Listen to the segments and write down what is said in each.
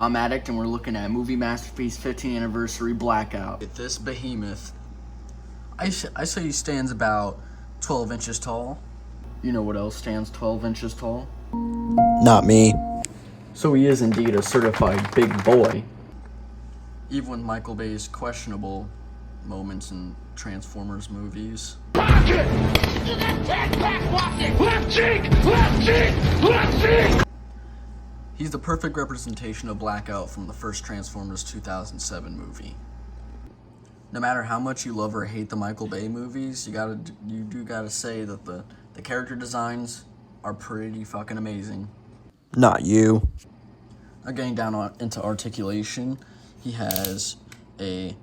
I'm Addict, and we're looking at movie masterpiece 15th anniversary Blackout. At this behemoth, I say he stands about 12 inches tall. You know what else stands 12 inches tall? Not me. So he is indeed a certified big boy. Even with Michael Bay's questionable moments in Transformers movies. Left cheek! Left cheek! Left cheek! He's the perfect representation of Blackout from the first Transformers 2007 movie. No matter how much you love or hate the Michael Bay movies, you do gotta say that the character designs are pretty fucking amazing. Not you. Getting down into articulation, he has a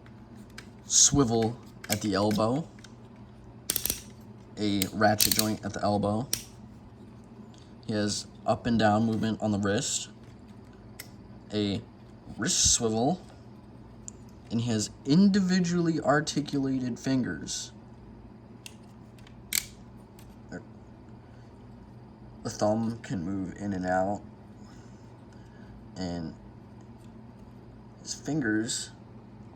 swivel at the elbow, a ratchet joint at the elbow. He has up and down movement on the wrist, a wrist swivel, and he has individually articulated fingers. The thumb can move in and out, and his fingers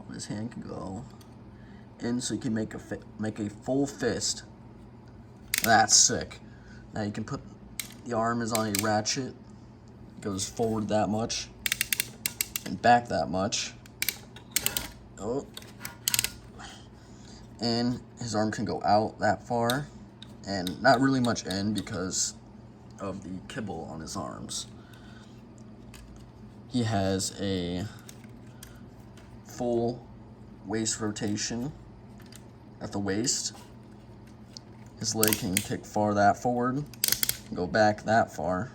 on his hand can go in, so you can make a full fist. That's sick. Now you can put the arm is on a ratchet, goes forward that much and back that much. Oh, and his arm can go out that far, and not really much in because of the kibble on his arms. He has a full waist rotation at the waist. His leg can kick far that forward, go back that far.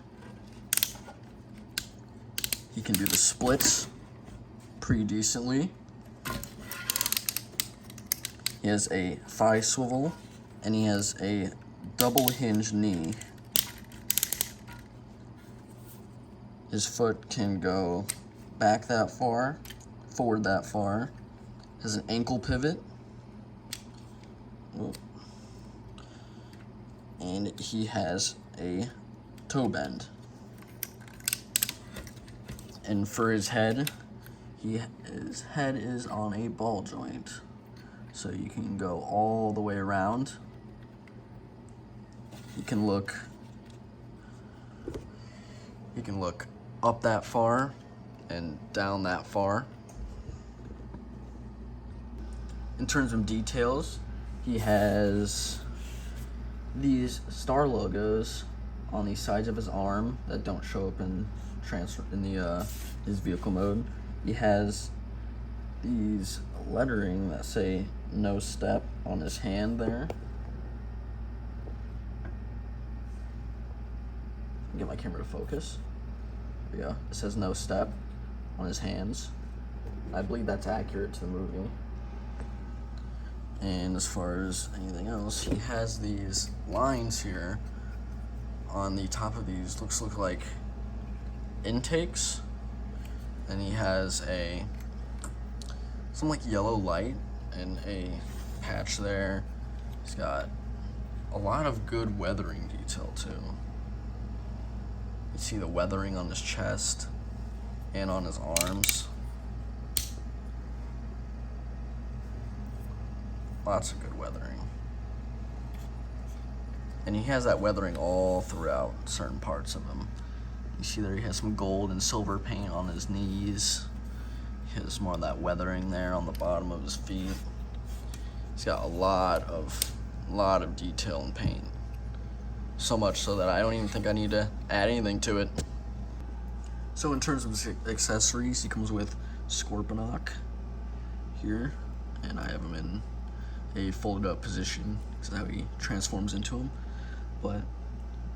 He can do the splits pretty decently. He has a thigh swivel, and he has a double hinge knee. His foot can go back that far, forward that far. Has an ankle pivot. And he has a toe bend. And for his head, his head is on a ball joint. So you can go all the way around. He can look up that far and down that far. In terms of details, he has these star logos on the sides of his arm that don't show up in his vehicle mode. He has these lettering that say "no step" on his hand there. Get my camera to focus. There we go. It says "no step" on his hands. I believe that's accurate to the movie. And as far as anything else, he has these lines here on the top of these, look like intakes. And he has some like yellow light and a patch there. He's got a lot of good weathering detail too. You see the weathering on his chest and on his arms. Lots of good weathering. And he has that weathering all throughout certain parts of him. You see there he has some gold and silver paint on his knees. He has more of that weathering there on the bottom of his feet. He's got a lot of detail and paint. So much so that I don't even think I need to add anything to it. So in terms of accessories, he comes with Scorponok here, and I have him in a folded up position because that's how he transforms into him. But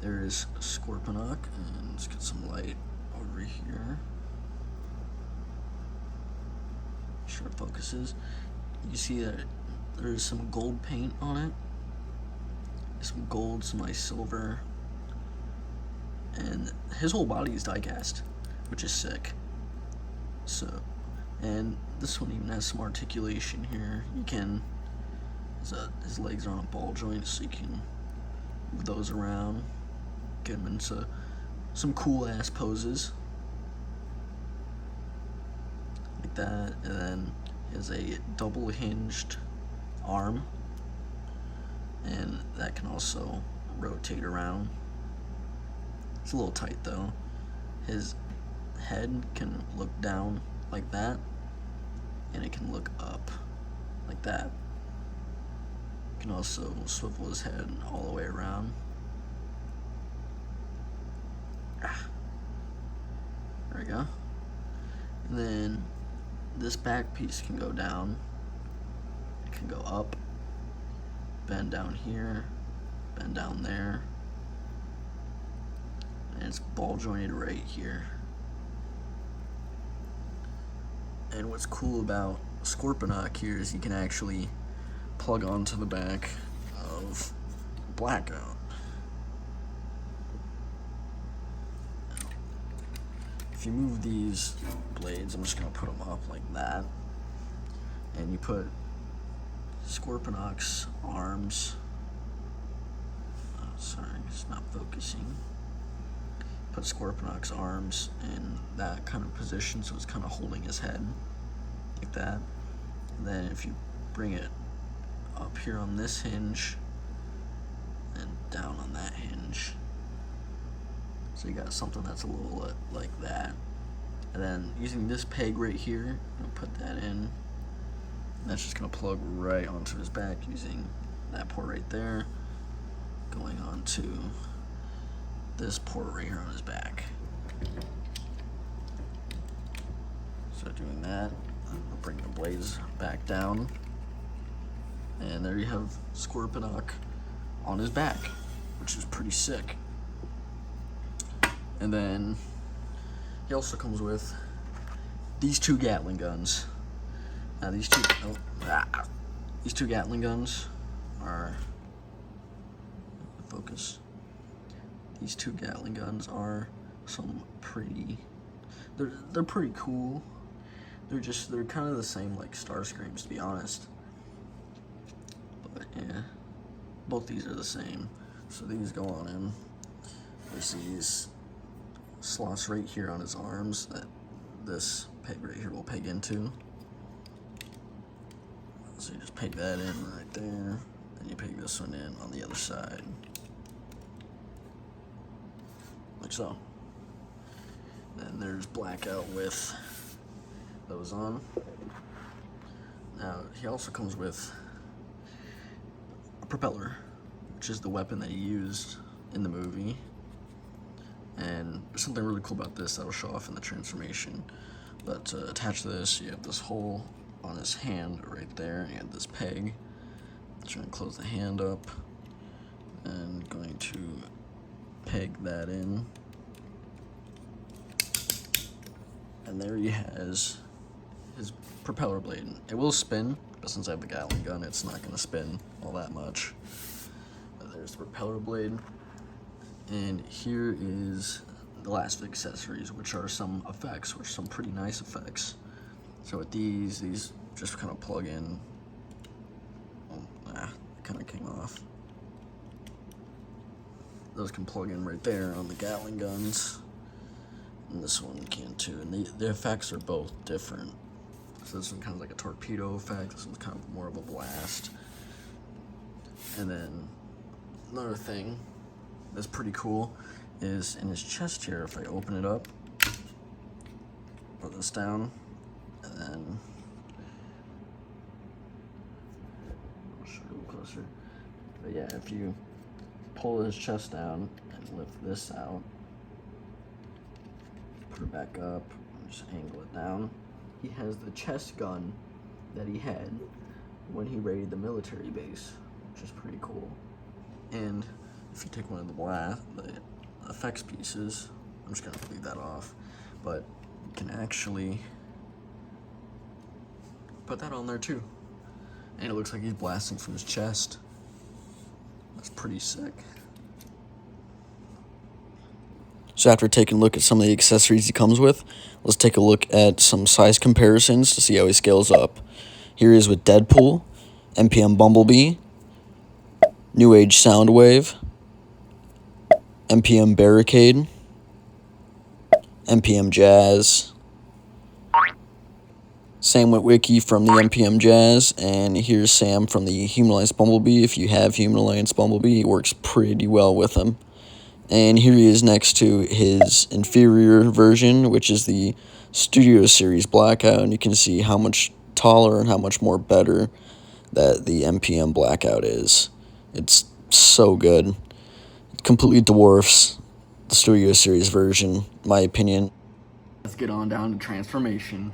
there is Scorponok, and let's get some light over here. Sure it focuses. You see that there's some gold paint on it. Some gold, some nice silver. And his whole body is die-cast, which is sick. So, and this one even has some articulation here. You can, his legs are on a ball joint, so you can move those around, get him into some cool ass poses. like that, and then he has a double hinged arm, and that can also rotate around. It's a little tight though. His head can look down like that, and it can look up like that. You can also swivel his head all the way around. There we go. And then this back piece can go down. It can go up, bend down here, bend down there, and it's ball jointed right here. And what's cool about Scorponok here is you can actually plug onto the back of Blackout. If you move these blades, I'm just going to put them up like that, and you put Scorponok's arms, sorry, it's not focusing. Put Scorponok's arms in that kind of position, so it's kind of holding his head like that. And then if you bring it up here on this hinge and down on that hinge, so you got something that's a little like that. And then using this peg right here, I'm gonna put that in. And that's just gonna plug right onto his back using that port right there, going onto this port right here on his back. So doing that, I'll bring the blades back down, and there you have Scorponok on his back, which is pretty sick. And then he also comes with these two Gatling guns. Now these two Gatling guns are, focus. These two Gatling guns are some pretty, they're pretty cool. They're kind of the same like Starscreams, to be honest. But yeah, both these are the same. So these go on him. There's these slots right here on his arms that this peg right here will peg into. So you just peg that in right there, and you peg this one in on the other side. Like so. Then there's Blackout with those on. Now, he also comes with a propeller, which is the weapon that he used in the movie. And there's something really cool about this that'll show off in the transformation. But attached to this, you have this hole on his hand right there. You have this peg. Trying to close the hand up, and going to peg that in. And there he has his propeller blade. It will spin, but since I have the Gatling gun, it's not going to spin all that much. But there's the propeller blade. And here is the last accessories, which are some effects, which are some pretty nice effects. So with these just kind of plug in. It kind of came off. Those can plug in right there on the Gatling guns. And this one can too. And the effects are both different. So this one kind of like a torpedo effect. This one's kind of more of a blast. And then another thing that's pretty cool is in his chest here. If I open it up, put this down, and then I'll show you closer. But yeah, if you pull his chest down and lift this out, put it back up, and just angle it down, he has the chest gun that he had when he raided the military base, which is pretty cool. And if you take one of the effects pieces, I'm just gonna leave that off, but you can actually put that on there too. And it looks like he's blasting from his chest. That's pretty sick. So after taking a look at some of the accessories he comes with, let's take a look at some size comparisons to see how he scales up. Here he is with Deadpool, MPM Bumblebee, New Age Soundwave, MPM Barricade, MPM Jazz, Sam Witwicky from the MPM Jazz, and here's Sam from the Human Alliance Bumblebee. If you have Human Alliance Bumblebee, it works pretty well with him. And here he is next to his inferior version, which is the Studio Series Blackout, and you can see how much taller and how much more better that the MPM Blackout is. It's so good. It completely dwarfs the Studio Series version, in my opinion. Let's get on down to transformation.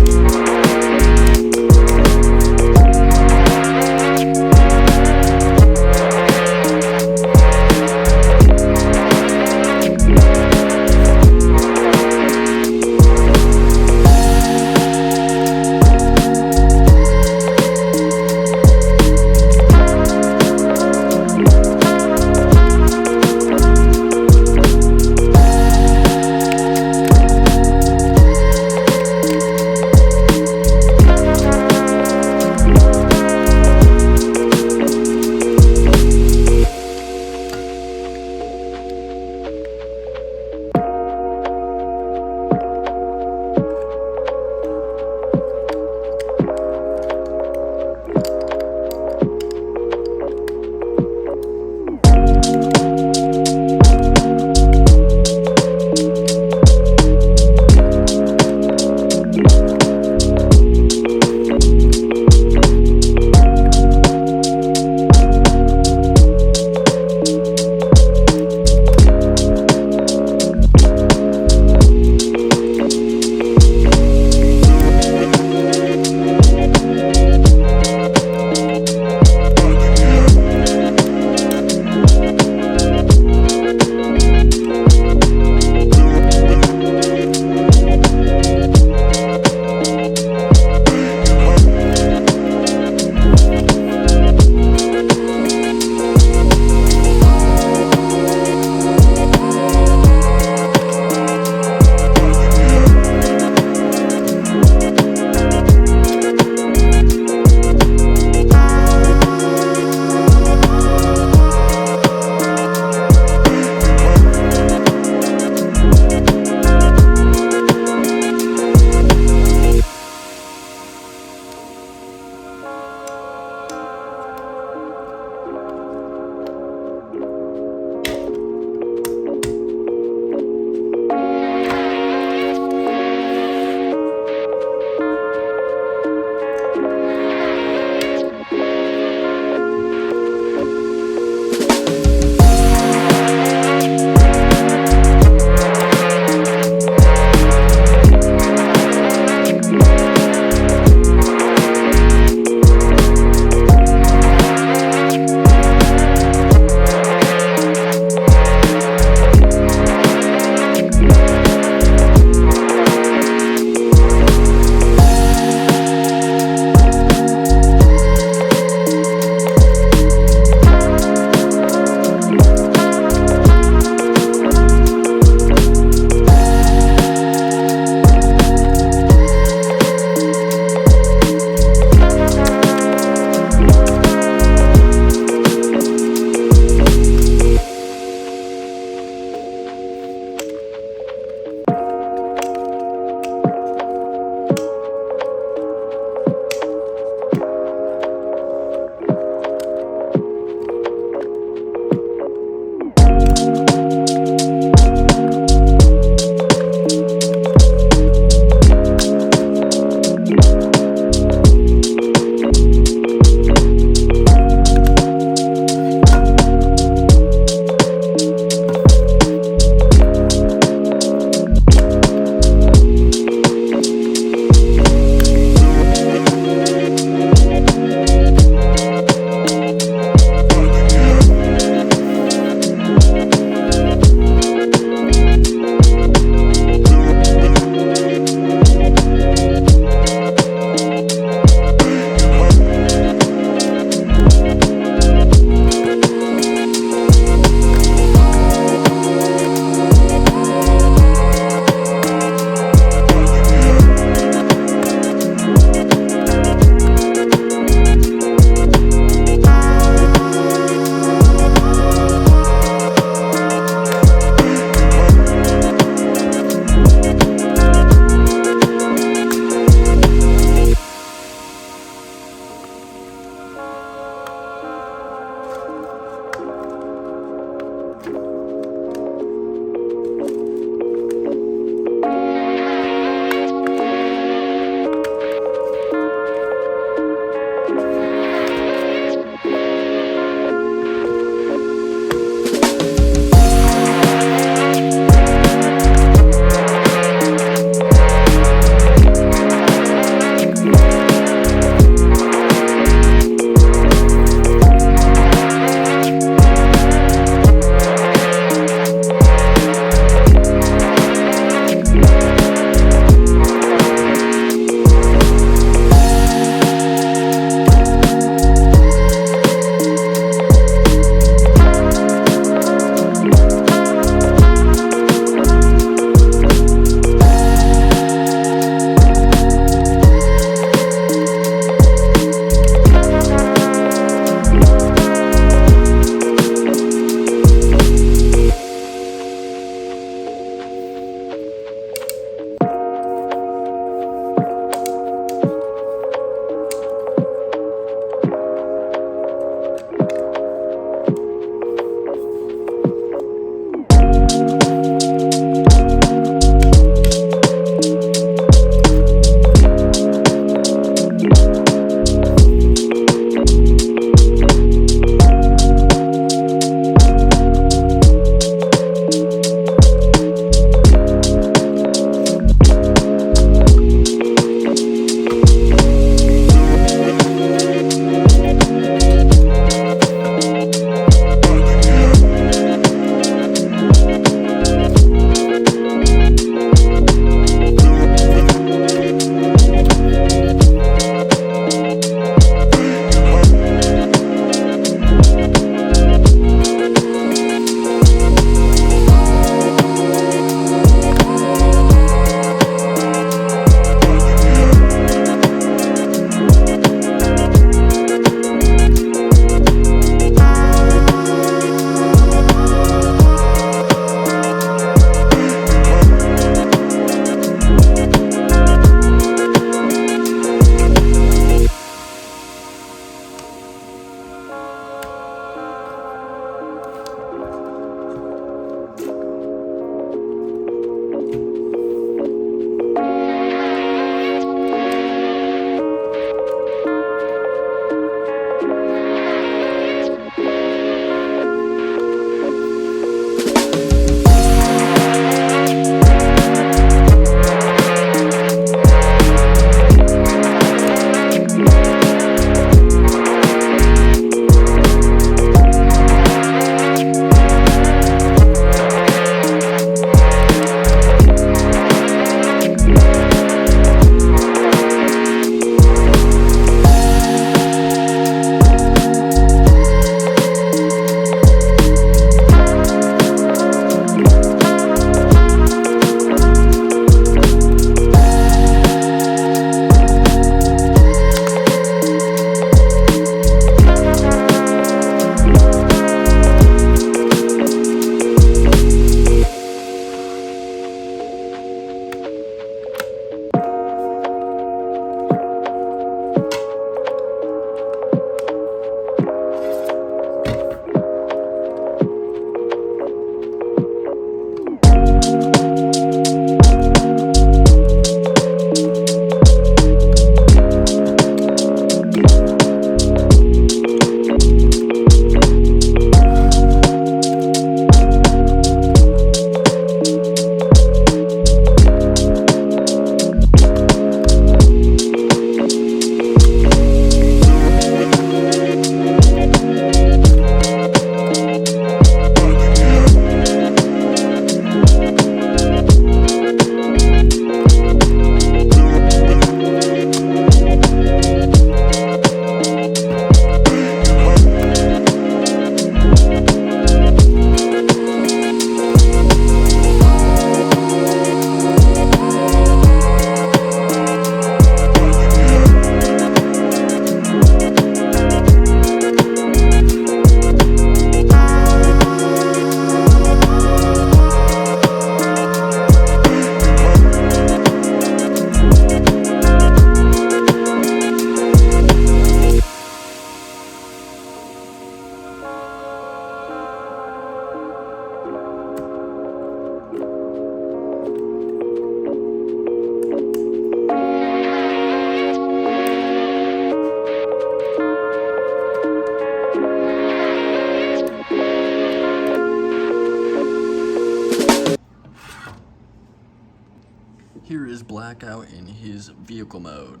Here is Blackout in his vehicle mode.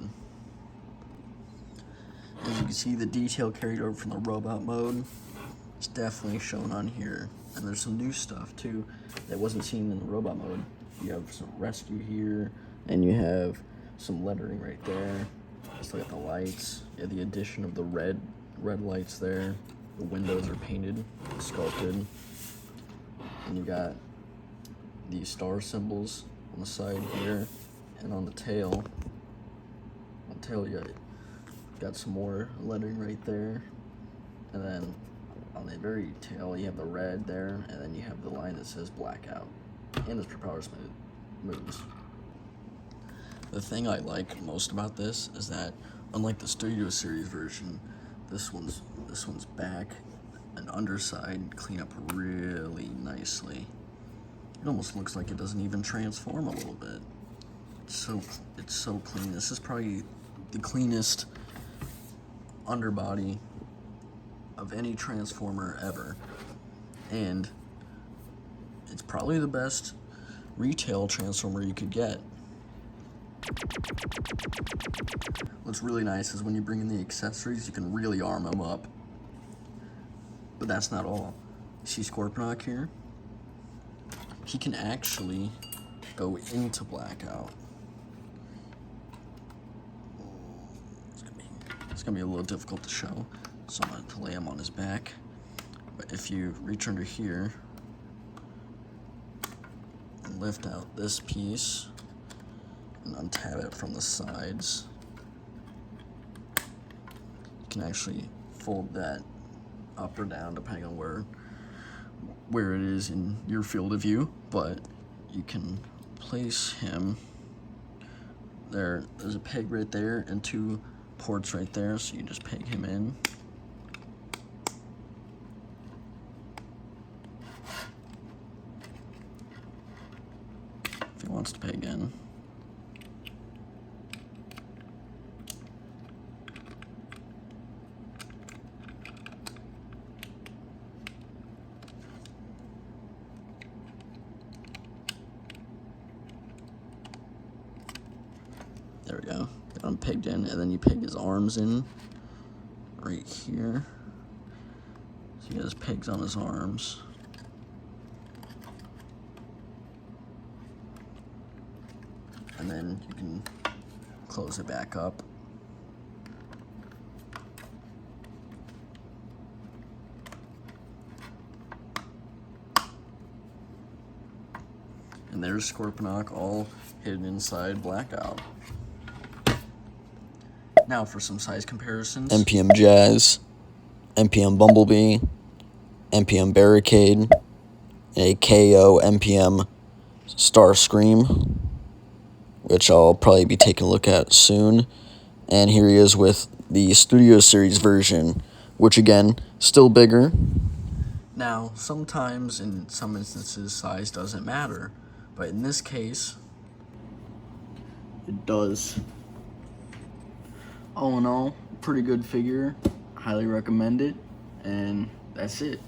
As you can see, the detail carried over from the robot mode is definitely shown on here. And there's some new stuff too that wasn't seen in the robot mode. You have some rescue here, and you have some lettering right there. Just look at the lights. You have the addition of the red lights there. The windows are painted, sculpted. And you got these star symbols on the side here, and on the tail. On the tail, you got some more lettering right there, and then on the very tail, you have the red there, and then you have the line that says Blackout, and this propeller moves. The thing I like most about this is that, unlike the Studio Series version, this one's back and underside clean up really nicely. It almost looks like it doesn't even transform a little bit. It's so clean. This is probably the cleanest underbody of any Transformer ever, and it's probably the best retail Transformer you could get. What's really nice is when you bring in the accessories, you can really arm them up. But that's not all. See Scorponok here? He can actually go into Blackout. It's gonna be a little difficult to show, so I'm going to lay him on his back. But if you reach under here and lift out this piece and untab it from the sides, you can actually fold that up or down depending on where it is in your field of view. But you can place him there. There's a peg right there and two ports right there, so you just peg him in. If he wants to peg in. There we go. Got him pegged in, and then you peg his arms in right here. So he has pegs on his arms. And then you can close it back up. And there's Scorponok all hidden inside Blackout. Now for some size comparisons. MPM Jazz, MPM Bumblebee, MPM Barricade, a KO MPM Starscream, which I'll probably be taking a look at soon. And here he is with the Studio Series version, which again, still bigger. Now, sometimes in some instances, size doesn't matter, but in this case, it does. All in all, pretty good figure. Highly recommend it, and that's it.